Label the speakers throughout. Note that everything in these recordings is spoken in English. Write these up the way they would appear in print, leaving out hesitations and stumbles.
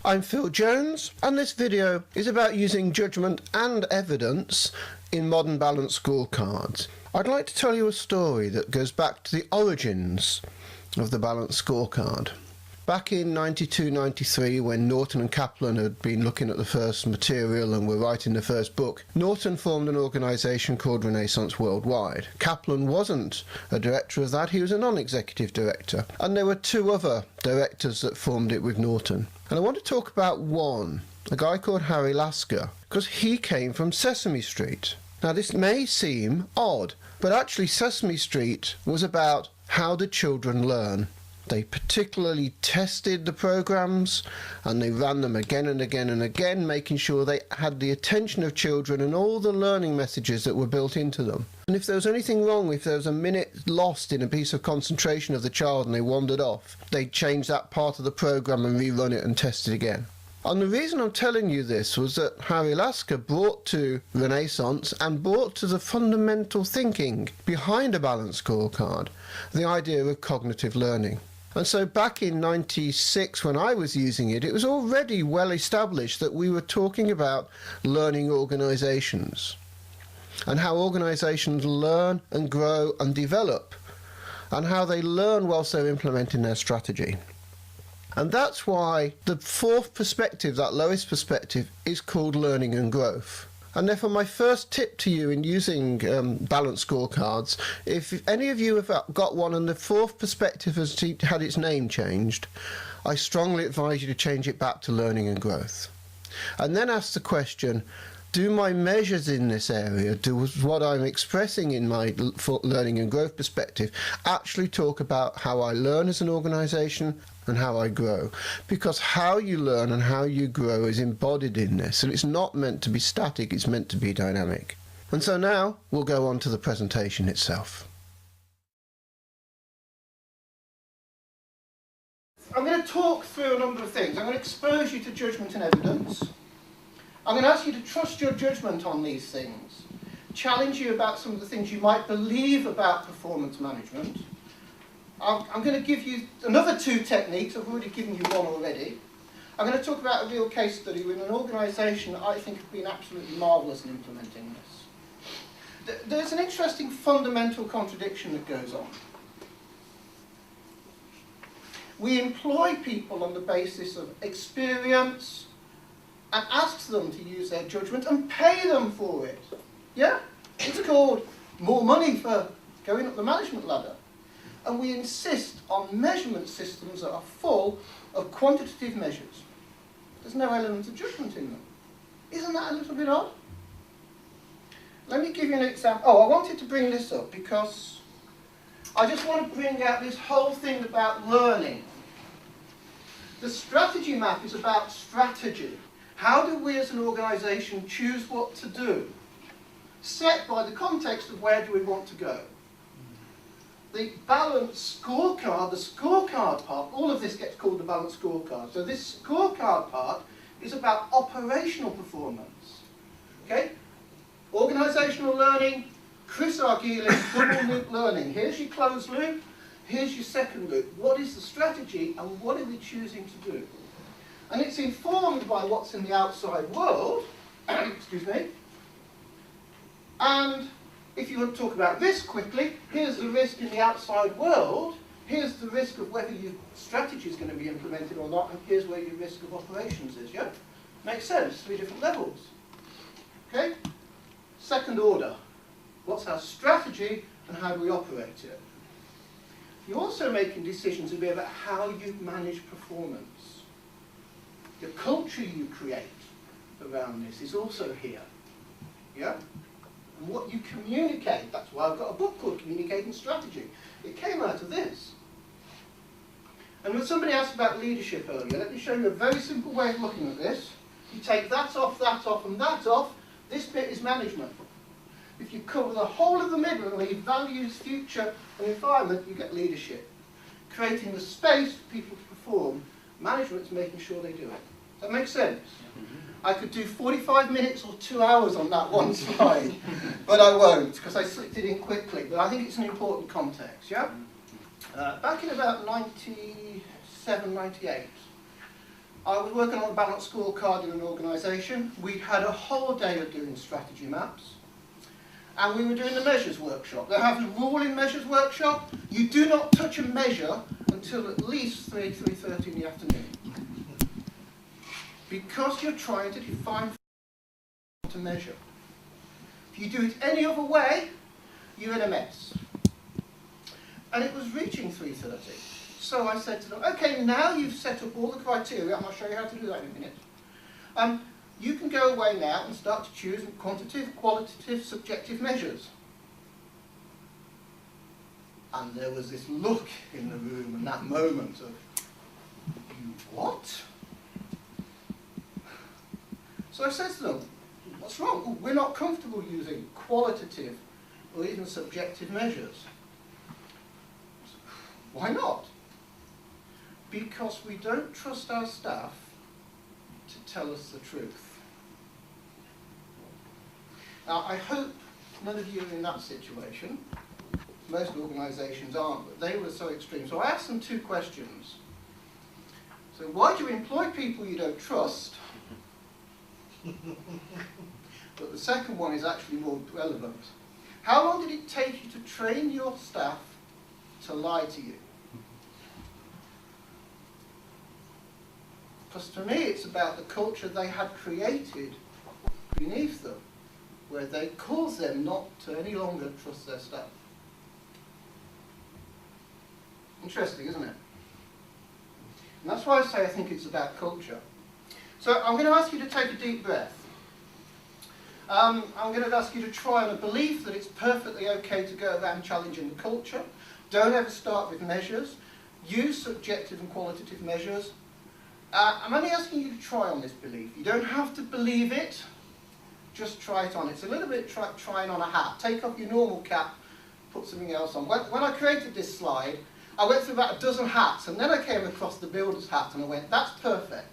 Speaker 1: I'm Phil Jones, and this video is about using judgment and evidence in modern balanced scorecards. I'd like to tell you a story that goes back to the origins of the balanced scorecard. Back in 92-93, when Norton and Kaplan had been looking at the first material and were writing the first book, Norton formed an organisation called Renaissance Worldwide. Kaplan wasn't a director of that, he was a non-executive director. And there were two other directors that formed it with Norton. And I want to talk about one, a guy called Harry Lasker, because he came from Sesame Street. Now this may seem odd, but actually Sesame Street was about how do children learn. They particularly tested the programs and they ran them again and again and again, making sure they had the attention of children and all the learning messages that were built into them. And if there was anything wrong, if there was a minute lost in a piece of concentration of the child and they wandered off, they'd change that part of the program and rerun it and test it again. And the reason I'm telling you this was that Harry Lasker brought to Renaissance and brought to the fundamental thinking behind a balanced scorecard the idea of cognitive learning. And so back in 96, when I was using it, it was already well established that we were talking about learning organisations and how organisations learn and grow and develop and how they learn whilst they're implementing their strategy. And that's why the fourth perspective, that lowest perspective, is called learning and growth. And therefore my first tip to you in using balanced scorecards, if any of you have got one and the fourth perspective has had its name changed, I strongly advise you to change it back to learning and growth. And then ask the question, do my measures in this area, do what I'm expressing in my learning and growth perspective, actually talk about how I learn as an organisation and how I grow? Because how you learn and how you grow is embodied in this, and it's not meant to be static, it's meant to be dynamic. And so now we'll go on to the presentation itself. I'm going to talk through a number of things. I'm going to expose you to judgment and evidence. I'm going to ask you to trust your judgment on these things, challenge you about some of the things you might believe about performance management. I'm going to give you another two techniques. I've already given you one already. I'm going to talk about a real case study with an organisation that I think have been absolutely marvellous in implementing this. There's an interesting fundamental contradiction that goes on. We employ people on the basis of experience and ask them to use their judgment and pay them for it. Yeah? It's called more money for going up the management ladder. And we insist on measurement systems that are full of quantitative measures. There's no element of judgment in them. Isn't that a little bit odd? Let me give you an example. Oh, I wanted to bring this up because I just want to bring out this whole thing about learning. The strategy map is about strategy. How do we as an organisation choose what to do? Set by the context of where do we want to go. The balanced scorecard, the scorecard part, all of this gets called the balanced scorecard. So this scorecard part is about operational performance. Okay? Organisational learning, Chris Argylis, double loop learning. Here's your closed loop, here's your second loop. What is the strategy and what are we choosing to do? And it's informed by what's in the outside world, excuse me, and if you want to talk about risk quickly, here's the risk in the outside world, here's the risk of whether your strategy is going to be implemented or not, and here's where your risk of operations is, yeah? Makes sense, 3 different levels. Okay? Second order, what's our strategy and how do we operate it? You're also making decisions about how you manage performance. The culture you create around this is also here. Yeah? And what you communicate, that's why I've got a book called Communicating Strategy. It came out of this. And when somebody asked about leadership earlier, let me show you a very simple way of looking at this. You take that off, and that off. This bit is management. If you cover the whole of the middle and leave values, future, and environment, you get leadership. Creating the space for people to perform. Management's making sure they do it. Does that make sense? I could do 45 minutes or 2 hours on that one slide, but I won't because I slipped it in quickly. But I think it's an important context, yeah? Back in about 97, 98, I was working on a balanced scorecard in an organisation. We had a whole day of doing strategy maps. And we were doing the measures workshop. They have a rule in measures workshop. You do not touch a measure until at least 3:30 in the afternoon. Because you're trying to define to measure. If you do it any other way, you're in a mess. And it was reaching 3:30. So I said to them, okay, now you've set up all the criteria, and I'll show you how to do that in a minute. You can go away now and start to choose quantitative, qualitative, subjective measures. And there was this look in the room and that moment of, you what? So I said to them, what's wrong? Well, we're not comfortable using qualitative or even subjective measures. Why not? Because we don't trust our staff to tell us the truth. Now, I hope none of you are in that situation. Most organisations aren't, but they were so extreme. So I asked them two questions. So why do you employ people you don't trust? But the second one is actually more relevant. How long did it take you to train your staff to lie to you? Because to me it's about the culture they had created beneath them, where they cause them not to any longer trust their staff. Interesting, isn't it? And that's why I say I think it's about culture. So I'm going to ask you to take a deep breath. I'm going to ask you to try on a belief that it's perfectly okay to go around challenging the culture. Don't ever start with measures. Use subjective and qualitative measures. I'm only asking you to try on this belief. You don't have to believe it. Just try it on. It's a little bit trying on a hat. Take off your normal cap, put something else on. When I created this slide, I went through about a dozen hats, and then I came across the builder's hat, and I went, that's perfect.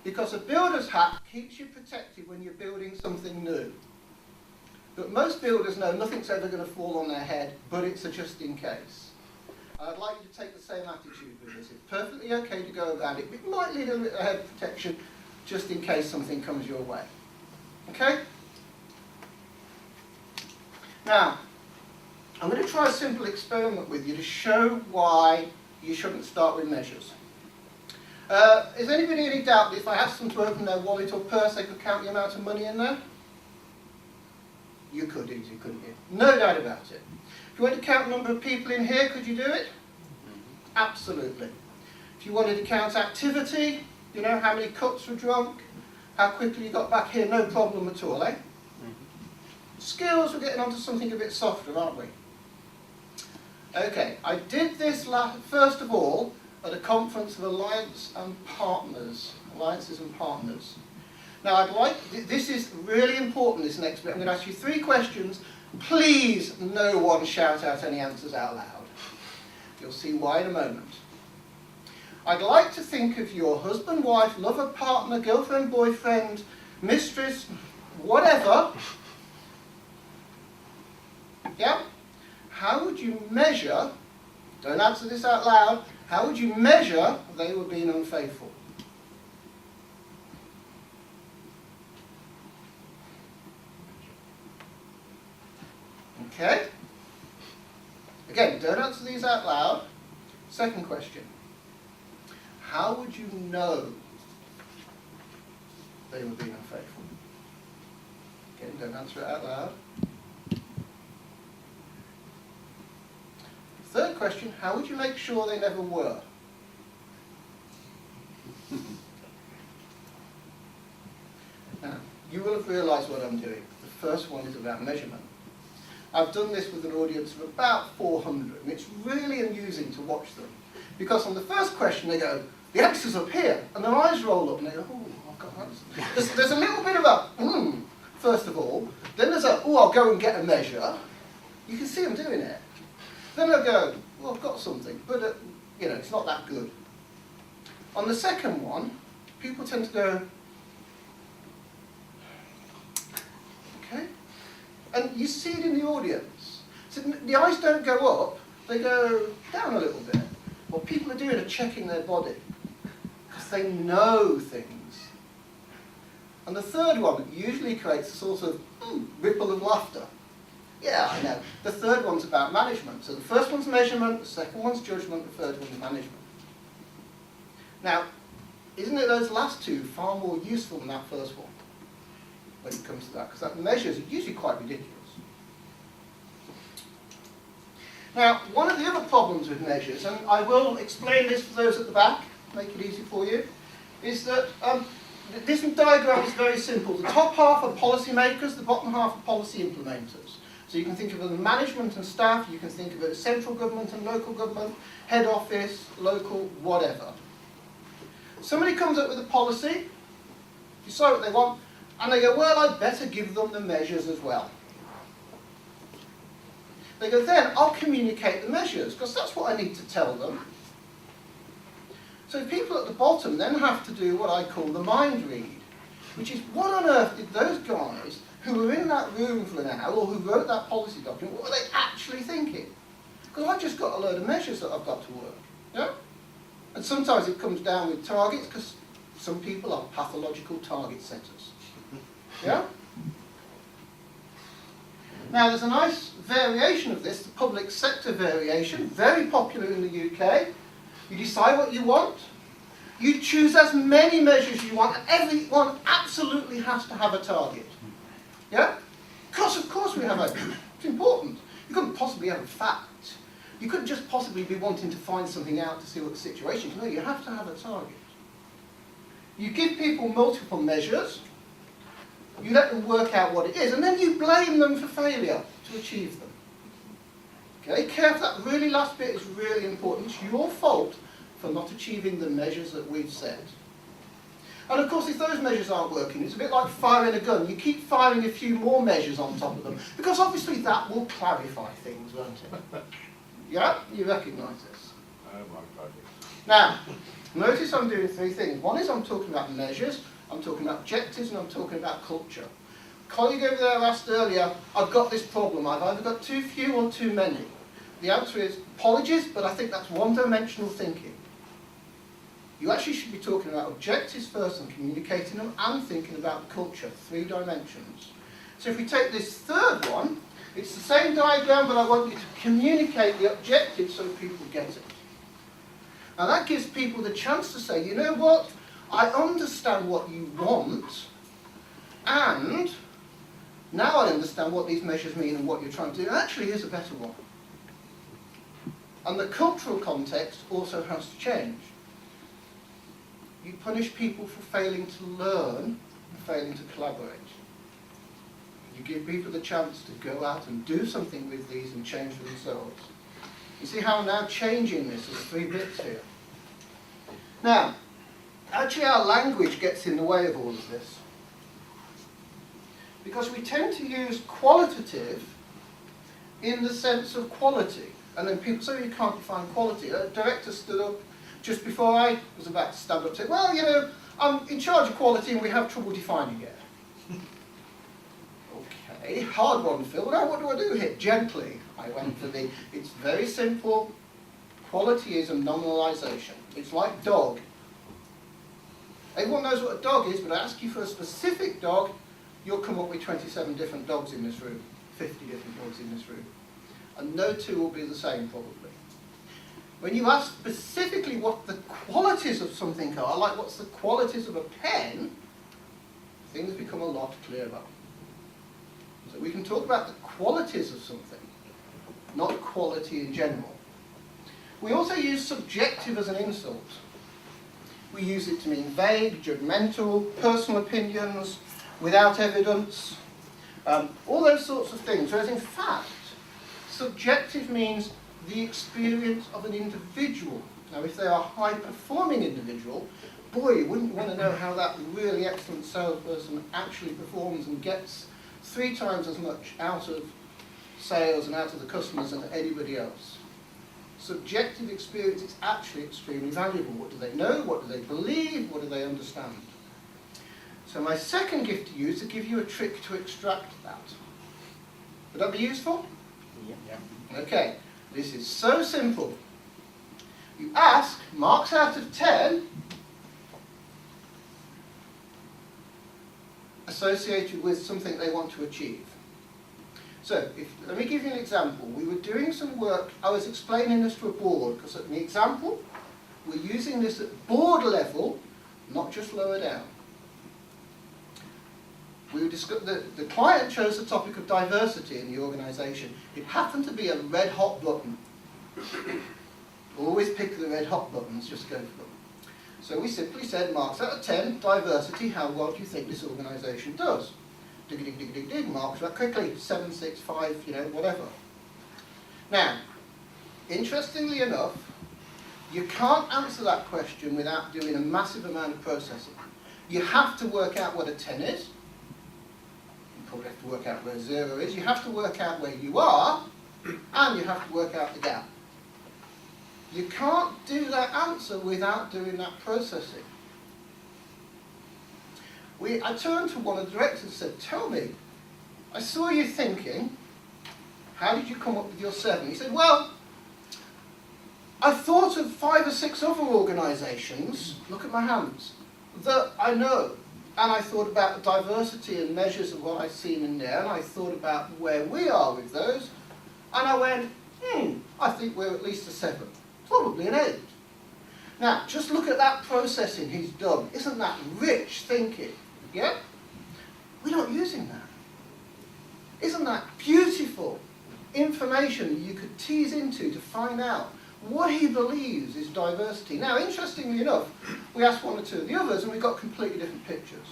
Speaker 1: Because a builder's hat keeps you protected when you're building something new. But most builders know nothing's ever going to fall on their head, but it's a just in case. And I'd like you to take the same attitude with this. It's perfectly okay to go around it. It might need a little bit of head protection just in case something comes your way. Okay? Now, I'm going to try a simple experiment with you to show why you shouldn't start with measures. Is anybody any doubt that if I asked them to open their wallet or purse, they could count the amount of money in there? You could easily, couldn't you? No doubt about it. If you wanted to count the number of people in here, could you do it? Absolutely. If you wanted to count activity, you know, how many cups were drunk, how quickly you got back here, no problem at all, eh? Skills, we're getting onto something a bit softer, aren't we? Okay, I did this first of all at a conference of alliances and partners. Now this is really important, this next bit. I'm going to ask you 3 questions. Please, no one shout out any answers out loud. You'll see why in a moment. I'd like to think of your husband, wife, lover, partner, girlfriend, boyfriend, mistress, whatever. Yeah? How would you measure, don't answer this out loud, how would you measure they were being unfaithful? Okay? Again, don't answer these out loud. Second question. How would you know they were being unfaithful? Again, don't answer it out loud. Third question, how would you make sure they never were? Now, you will have realised what I'm doing. The first one is about measurement. I've done this with an audience of about 400, and it's really amusing to watch them. Because on the first question they go, the answer's up here, and their eyes roll up, and they go, oh, I've got answers. There's a little bit of a, first of all. Then there's a, oh, I'll go and get a measure. You can see them doing it. Then they'll go, well, I've got something, but you know, it's not that good. On the second one, people tend to go, okay? And you see it in the audience. So the eyes don't go up, they go down a little bit. What people are doing are checking their body. Because perhaps they know things. And the third one usually creates a sort of ripple of laughter. Yeah, I know. The third one's about management. So the first one's measurement, the second one's judgment, the third one's management. Now, isn't it those last two far more useful than that first one when it comes to that? Because that measures are usually quite ridiculous. Now, one of the other problems with measures, and I will explain this for those at the back, make it easy for you, is that this diagram is very simple. The top half are policymakers, the bottom half are policy implementers. So you can think of it as management and staff, you can think of it as central government and local government, head office, local, whatever. Somebody comes up with a policy, decide what they want, and they go, well, I'd better give them the measures as well. They go, then I'll communicate the measures, because that's what I need to tell them. So people at the bottom then have to do what I call the mind read, which is what on earth did those guys who were in that room for an hour, or who wrote that policy document, what were they actually thinking? Because I've just got a load of measures that I've got to work. Yeah? And sometimes it comes down with targets, because some people are pathological target setters. Yeah? Now there's a nice variation of this, the public sector variation, very popular in the UK. You decide what you want, you choose as many measures you want, and everyone absolutely has to have a target. Yeah? Because of course we have a, it's important. You couldn't possibly have a fact. You couldn't just possibly be wanting to find something out to see what the situation is. No, you have to have a target. You give people multiple measures, you let them work out what it is, and then you blame them for failure to achieve them. Okay, careful, that really last bit is really important. It's your fault for not achieving the measures that we've set. And of course, if those measures aren't working, it's a bit like firing a gun. You keep firing a few more measures on top of them, because obviously that will clarify things, won't it? Yeah? You recognise this?
Speaker 2: Oh my God.
Speaker 1: Now, notice I'm doing three things. One is I'm talking about measures, I'm talking about objectives, and I'm talking about culture. A colleague over there asked earlier, I've got this problem. I've either got too few or too many. The answer is, apologies, but I think that's one-dimensional thinking. You actually should be talking about objectives first and communicating them, and thinking about culture, 3 dimensions. So if we take this third one, it's the same diagram, but I want you to communicate the objectives so people get it. And that gives people the chance to say, you know what, I understand what you want, and now I understand what these measures mean and what you're trying to do. Actually, here's a better one. And the cultural context also has to change. You punish people for failing to learn and failing to collaborate. You give people the chance to go out and do something with these and change for themselves. You see how I'm now changing this? There's 3 bits here. Now, actually our language gets in the way of all of this. Because we tend to use qualitative in the sense of quality. And then people say, you can't define quality. A director stood up just before I was about to stand up and say, well, you know, I'm in charge of quality and we have trouble defining it. Okay, hard one, Phil. Now what do I do here? Gently, I went for the, it's very simple. Quality is a nominalization. It's like dog. Everyone knows what a dog is, but I ask you for a specific dog, you'll come up with 27 different dogs in this room, 50 different dogs in this room. And no 2 will be the same, probably. When you ask specifically what the qualities of something are, like what's the qualities of a pen, things become a lot clearer. So we can talk about the qualities of something, not quality in general. We also use subjective as an insult. We use it to mean vague, judgmental, personal opinions, without evidence, all those sorts of things. Whereas in fact, subjective means the experience of an individual. Now if they are a high-performing individual, boy, wouldn't you want to know how that really excellent salesperson actually performs and gets 3 times as much out of sales and out of the customers than anybody else. Subjective experience is actually extremely valuable. What do they know? What do they believe? What do they understand? So my second gift to you is to give you a trick to extract that. Would that be useful?
Speaker 2: Yeah.
Speaker 1: Okay, this is so simple. You ask, marks out of 10, associated with something they want to achieve. So, let me give you an example. We were doing some work, I was explaining this to a board, because in the example, we're using this at board level, not just lower down. The client chose the topic of diversity in the organisation. It happened to be a red hot button. Always pick the red hot buttons, just go for them. So we simply said, marks out of 10, diversity, how well do you think this organisation does? Dig, dig, dig, dig, dig, marks that quickly, 7, 6, 5, whatever. Now, interestingly enough, you can't answer that question without doing a massive amount of processing. You have to work out what a 10 is. You probably have to work out where 0 is. You have to work out where you are, and you have to work out the gap. You can't do that answer without doing that processing. I turned to one of the directors and said, tell me, I saw you thinking, how did you come up with your 7? He said, well, I thought of 5 or 6 other organisations, look at my hands, that I know. And I thought about the diversity and measures of what I've seen in there, and I thought about where we are with those, and I went, I think we're at least a 7. Probably an 8. Now, just look at that processing he's done. Isn't that rich thinking? Yeah? We're not using that. Isn't that beautiful information that you could tease into to find out what he believes is diversity? Now, interestingly enough, we asked 1 or 2 of the others and we got completely different pictures.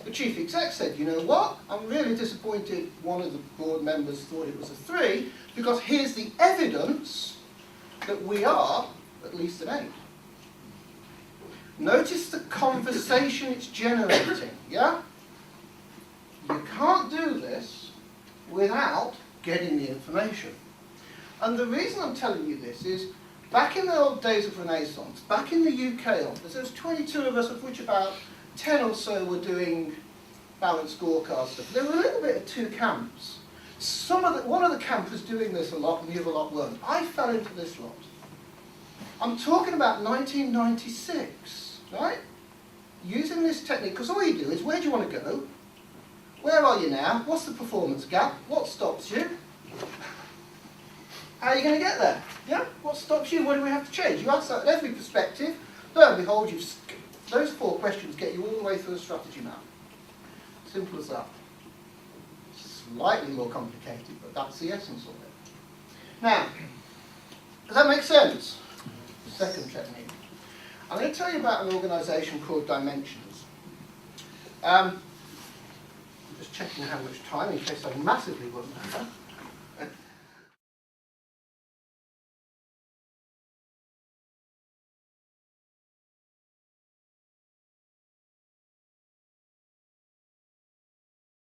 Speaker 1: The chief exec said, you know what? I'm really disappointed one of the board members thought it was a 3 because here's the evidence that we are at least an 8. Notice the conversation it's generating, yeah? You can't do this without getting the information. And the reason I'm telling you this is, back in the old days of Renaissance, back in the UK office, there was 22 of us, of which about 10 or so were doing balanced scorecard stuff. There were a little bit of 2 camps. One of the camps was doing this a lot and the other lot weren't. I fell into this lot. I'm talking about 1996, right? Using this technique, because all you do is, where do you want to go? Where are you now? What's the performance gap? What stops you? How are you going to get there? Yeah? What stops you? What do we have to change? You ask that at every perspective. Lo and behold, those 4 questions get you all the way through a strategy map. Simple as that. Slightly more complicated, but that's the essence of it. Now, does that make sense? Second technique. I'm going to tell you about an organisation called Dimensions. I'm just checking how much time in case I massively run over.